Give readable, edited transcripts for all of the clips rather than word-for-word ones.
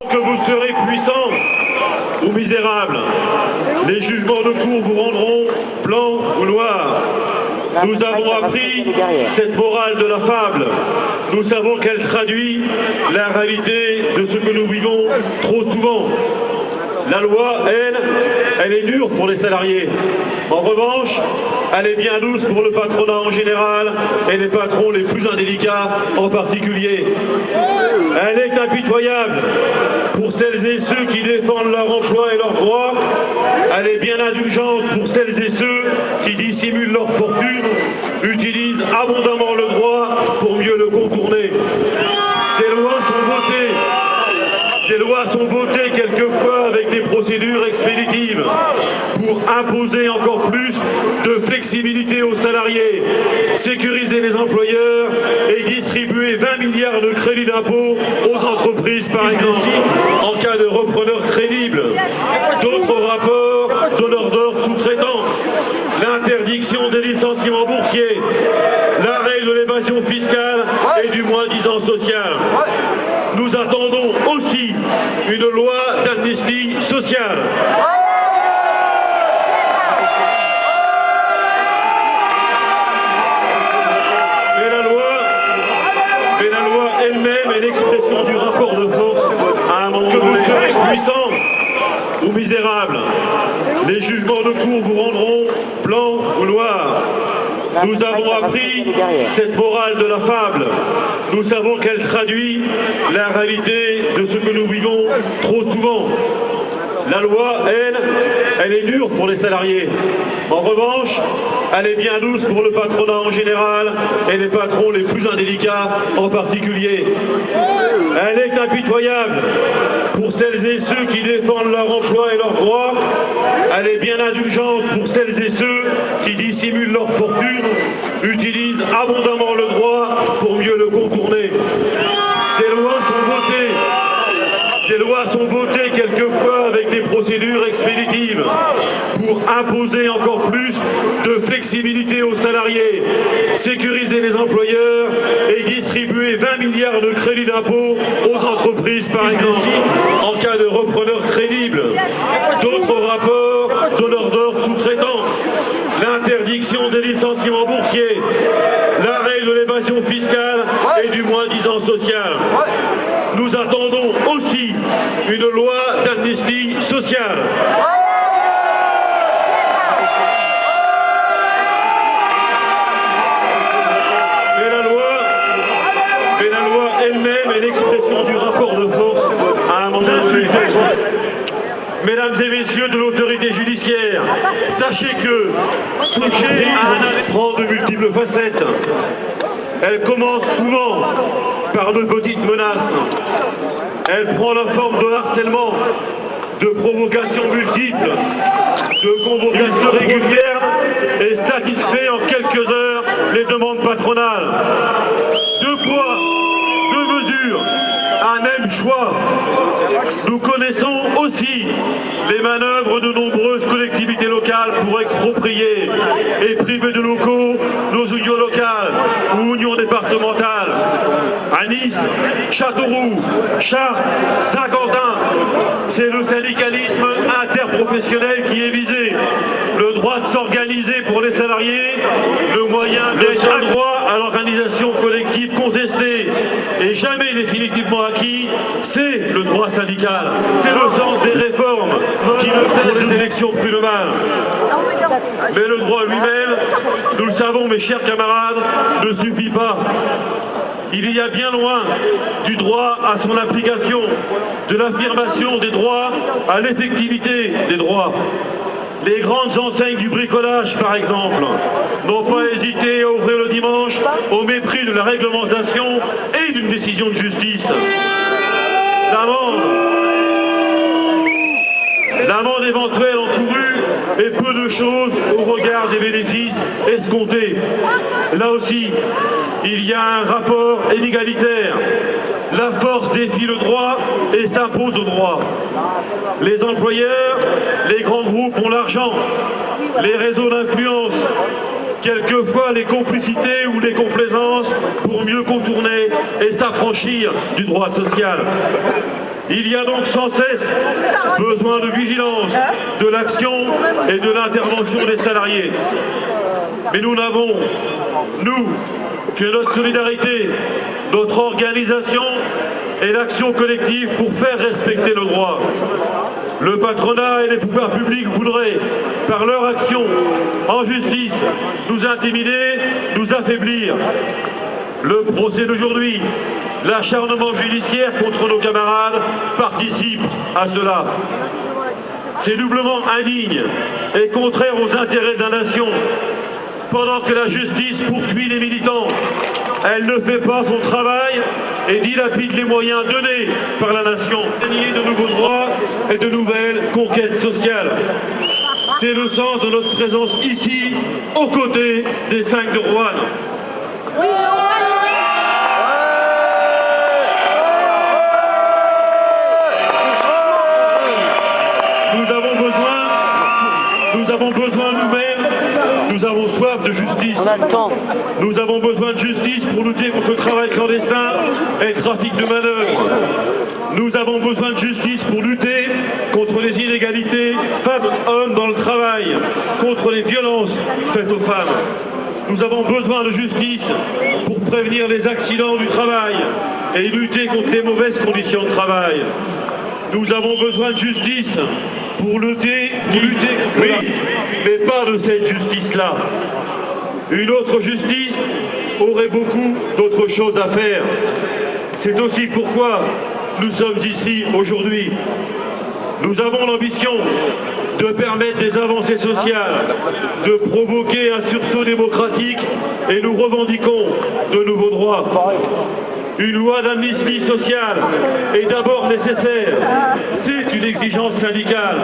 Que vous serez puissants ou misérables, les jugements de cour vous rendront blanc ou noir. Nous avons appris cette morale de la fable. Nous savons qu'elle traduit la réalité de ce que nous vivons trop souvent. La loi, elle est dure pour les salariés. En revanche, elle est bien douce pour le patronat en général et les patrons les plus indélicats en particulier. Elle est impitoyable pour celles et ceux qui défendent leur emploi et leurs droits. Elle est bien indulgente pour celles et ceux qui dissimulent leur fortune, utilisent abondamment le droit pour mieux le contourner. Ces lois sont votées quelquefois avec des procédures expéditives pour imposer encore plus de flexibilité aux salariés, sécuriser les employeurs et distribuer 20 milliards de crédits d'impôt aux entreprises par exemple, en cas de repreneurs crédibles. D'autres rapports donneurs d'ordre sous-traitants, l'interdiction des licenciements boursiers, l'arrêt de l'évasion fiscale et du moins-disant social. Nous attendons aussi une loi d'amnistie sociale. Mais la loi elle-même est l'expression du rapport de force à un moment donné. Que vous serez puissants ou misérables, les jugements de cour vous rendront blanc ou noir. Nous avons appris cette morale de la fable. Nous savons qu'elle traduit la réalité de ce que nous vivons trop souvent. La loi, elle est dure pour les salariés. En revanche, elle est bien douce pour le patronat en général et les patrons les plus indélicats en particulier. Elle est impitoyable pour celles et ceux qui défendent leur emploi et leurs droits. Elle est bien indulgente pour celles et ceux qui dissimulent leur fortune, utilisent abondamment le droit pour mieux le contourner. Ces lois sont votées quelquefois avec des procédures expéditives pour imposer encore plus de flexibilité aux salariés, sécuriser les employeurs et distribuer 20 milliards de crédits d'impôt aux entreprises par exemple, en cas de repreneurs crédibles. D'autres rapports donneurs d'ordre sous-traitants, l'interdiction des licenciements boursiers, l'arrêt de l'évasion fiscale et du moins-disant social. Nous attendons aussi une loi d'amnistie sociale. Mais la loi elle-même est l'expression du rapport de force à un moment donné. Mesdames et messieurs de l'autorité judiciaire, sachez que toucher à un arrêt prend de multiples facettes. Elle commence souvent par de petites menaces. Elle prend la forme de harcèlement, de provocations multiples, de convocations régulières et satisfait en quelques heures les demandes patronales. Deux poids, deux mesures, un même choix. Nous connaissons aussi les manœuvres de nombreuses collectivités locales pour exproprier et priver de locaux nos unions locales ou unions départementales. À Nice, Châteauroux, Chartres, Saint-Quentin, c'est le syndicalisme interprofessionnel qui est visé. Le droit de s'organiser pour les salariés, le moyen d'être un droit à l'organisation collective contestée et jamais définitivement acquis, c'est le droit syndical. C'est le sens des réformes qui ne font les élections plus de mal. Mais le droit lui-même, nous le savons mes chers camarades, ne suffit pas. Il y a bien loin du droit à son application, de l'affirmation des droits à l'effectivité des droits. Les grandes enseignes du bricolage, par exemple, n'ont pas hésité à ouvrir le dimanche au mépris de la réglementation et d'une décision de justice. L'amende éventuelle encourue est peu de choses au regard des bénéfices escomptés. Là aussi, il y a un rapport inégalitaire. La force défie le droit et s'impose au droit. Les employeurs, les grands groupes ont l'argent, les réseaux d'influence, quelquefois les complicités ou les complaisances pour mieux contourner et s'affranchir du droit social. Il y a donc sans cesse besoin de vigilance, de l'action et de l'intervention des salariés. Mais nous n'avons, nous, que notre solidarité, notre organisation et l'action collective pour faire respecter nos droits. Le patronat et les pouvoirs publics voudraient, par leur action en justice, nous intimider, nous affaiblir. Le procès d'aujourd'hui, l'acharnement judiciaire contre nos camarades participe à cela. C'est doublement indigne et contraire aux intérêts de la nation. Pendant que la justice poursuit les militants, elle ne fait pas son travail et dilapide les moyens donnés par la nation. Gagner de nouveaux droits et de nouvelles conquêtes sociales. C'est le sens de notre présence ici, aux côtés des 5 de Roanne. Nous avons besoin nous-mêmes, nous avons soif de justice. On a le temps. Nous avons besoin de justice pour lutter contre le travail clandestin et le trafic de manœuvres. Nous avons besoin de justice pour lutter contre les inégalités femmes-hommes dans le travail, contre les violences faites aux femmes. Nous avons besoin de justice pour prévenir les accidents du travail et lutter contre les mauvaises conditions de travail. Nous avons besoin de justice pour lutter oui, mais pas de cette justice-là. Une autre justice aurait beaucoup d'autres choses à faire. C'est aussi pourquoi nous sommes ici aujourd'hui. Nous avons l'ambition de permettre des avancées sociales, de provoquer un sursaut démocratique et nous revendiquons de nouveaux droits. Une loi d'amnistie sociale est d'abord nécessaire. C'est une exigence syndicale.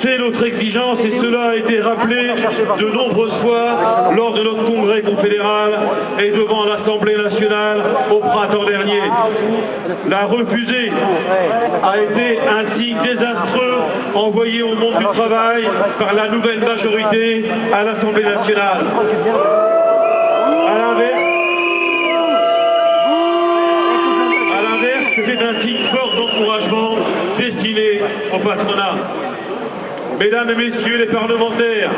C'est notre exigence et cela a été rappelé de nombreuses fois lors de notre congrès confédéral et devant l'Assemblée nationale au printemps dernier. La refuser a été un signe désastreux envoyé au monde du travail par la nouvelle majorité à l'Assemblée nationale. C'est un signe fort d'encouragement destiné au patronat. Mesdames et messieurs les parlementaires,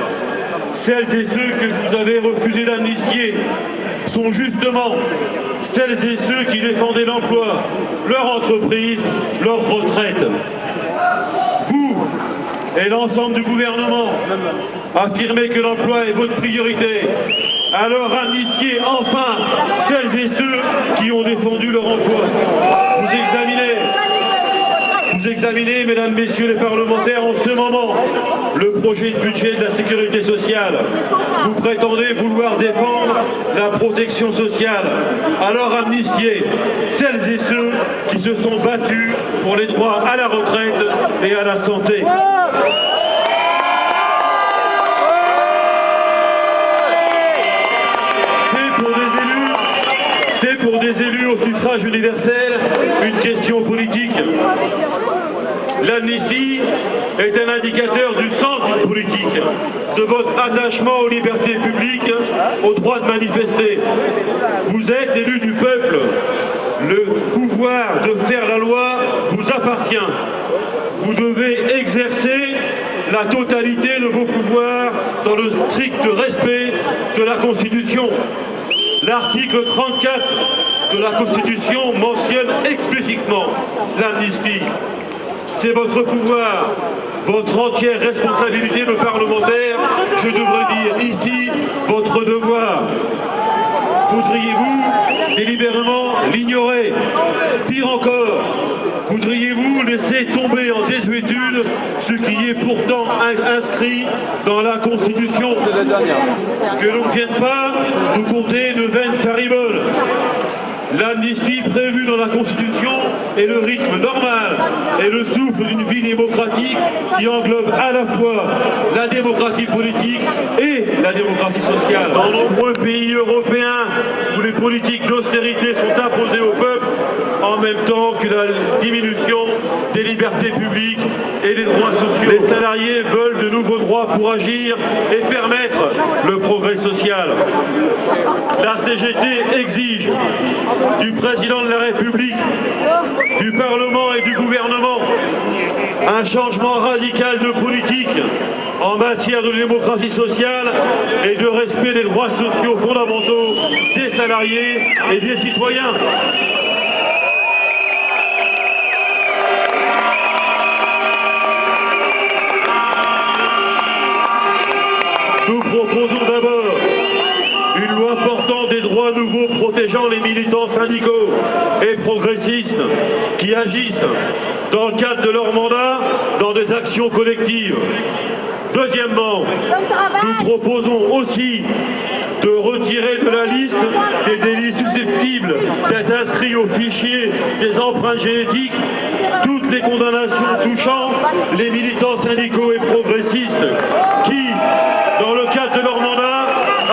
celles et ceux que vous avez refusé d'amnistier sont justement celles et ceux qui défendaient l'emploi, leur entreprise, leur retraite. Vous et l'ensemble du gouvernement affirmez que l'emploi est votre priorité. Alors amnistiez enfin celles et ceux qui ont défendu leur emploi. Vous examinez, mesdames, messieurs les parlementaires, en ce moment, le projet de budget de la sécurité sociale. Vous prétendez vouloir défendre la protection sociale. Alors amnistiez celles et ceux qui se sont battus pour les droits à la retraite et à la santé. C'est pour des élus au suffrage universel une question politique. L'amnistie est un indicateur du sens d'une politique, de votre attachement aux libertés publiques, au droit de manifester. Vous êtes élu du peuple. Le pouvoir de faire la loi vous appartient. Vous devez exercer la totalité de vos pouvoirs dans le strict respect de la Constitution. L'article 34 de la Constitution mentionne explicitement l'amnistie. C'est votre pouvoir, votre entière responsabilité de parlementaire, je devrais dire ici, votre devoir. Voudriez-vous délibérément l'ignorer? Pire encore, voudriez-vous laisser tomber en désuétude ce qui est pourtant inscrit dans la Constitution? Que l'on ne vienne pas nous compter de vaines fariboles. L'amnistie prévue dans la Constitution est le rythme normal et le souffle d'une vie démocratique qui englobe à la fois la démocratie politique et la démocratie sociale. Dans nombreux pays européens où les politiques d'austérité sont imposées au peuple en même temps que la diminution des libertés publiques et des droits sociaux. Les salariés veulent de nouveaux droits pour agir et permettre le progrès social. La CGT exige du président de la République du Parlement et du gouvernement, un changement radical de politique en matière de démocratie sociale et de respect des droits sociaux fondamentaux des salariés et des citoyens. Nous proposons d'abord une loi portant des droits nouveaux protégeant les militants syndicaux et progressistes qui agissent dans le cadre de leur mandat dans des actions collectives. Deuxièmement, nous proposons aussi de retirer de la liste des délits susceptibles d'être inscrits au fichier des empreintes génétiques toutes les condamnations touchant les militants syndicaux et progressistes qui, dans le cadre de leur mandat,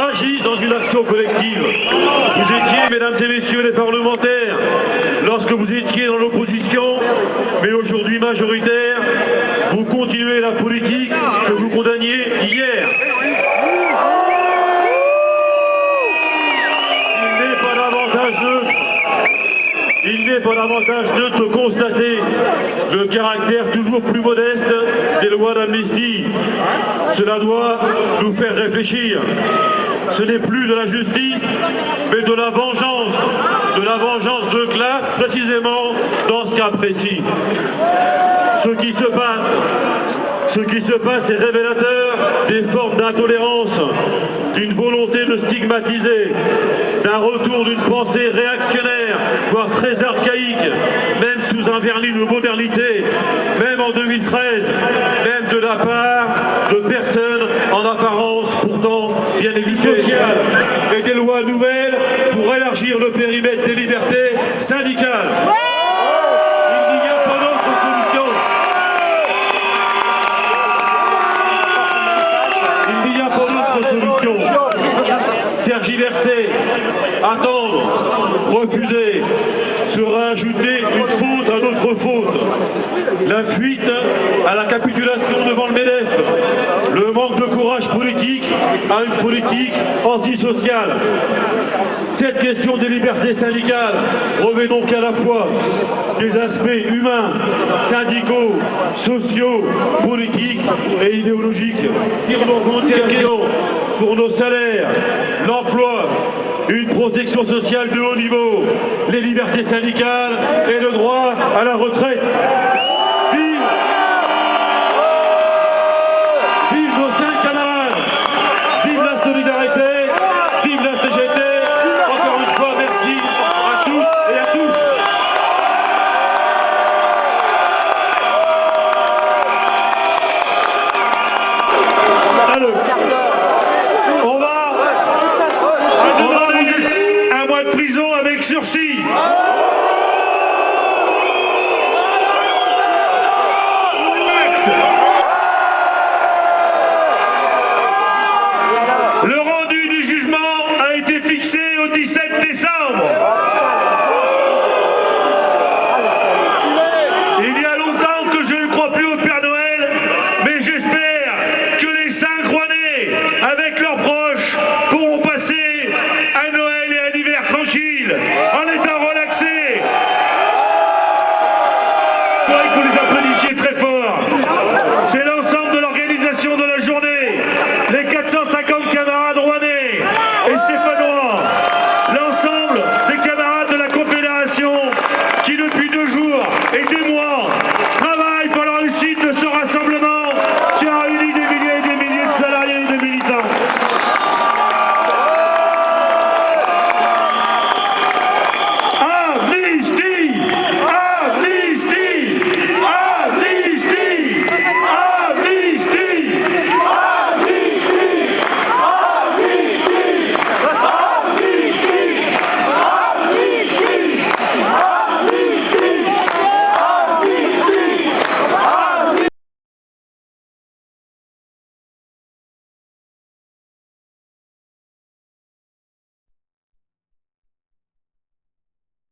agissent dans une action collective. Vous étiez, mesdames et messieurs les parlementaires, lorsque vous étiez dans l'opposition, mais aujourd'hui majoritaire, vous continuez la politique que vous condamniez hier. Il n'est pas davantage neutre de constater le caractère toujours plus modeste des lois d'amnistie. Cela doit nous faire réfléchir. Ce n'est plus de la justice, mais de la vengeance de classe, précisément dans ce cas précis. Ce qui se passe est révélateur des formes d'intolérance, d'une volonté de stigmatiser, d'un retour d'une pensée réactionnaire, voire très archaïque, même sous un vernis de modernité, même en 2013, même de la part de personnes en apparence pourtant bien éduquées, et des lois nouvelles pour élargir le périmètre des libertés syndicales. Il n'y a pas d'autre solution. Il n'y a pas d'autre solution. Tergiverser, attendre, refuser, sera ajouter une faute à notre faute. La fuite à la capitulation devant le MEDEF, le manque de courage politique à une politique antisociale. Cette question des libertés syndicales revêt donc à la fois des aspects humains, syndicaux, sociaux, politiques et idéologiques. Tire donc en question pour nos salaires, l'emploi, une protection sociale de haut niveau, les libertés syndicales et le droit à la retraite. Vive, vive nos 5 camarades, vive la solidarité, vive la CGT. Encore une fois, merci à tous et à tous. Allez. On va demander un mois de prison avec sursis. Le rendu du jugement a été fixé au 17 décembre.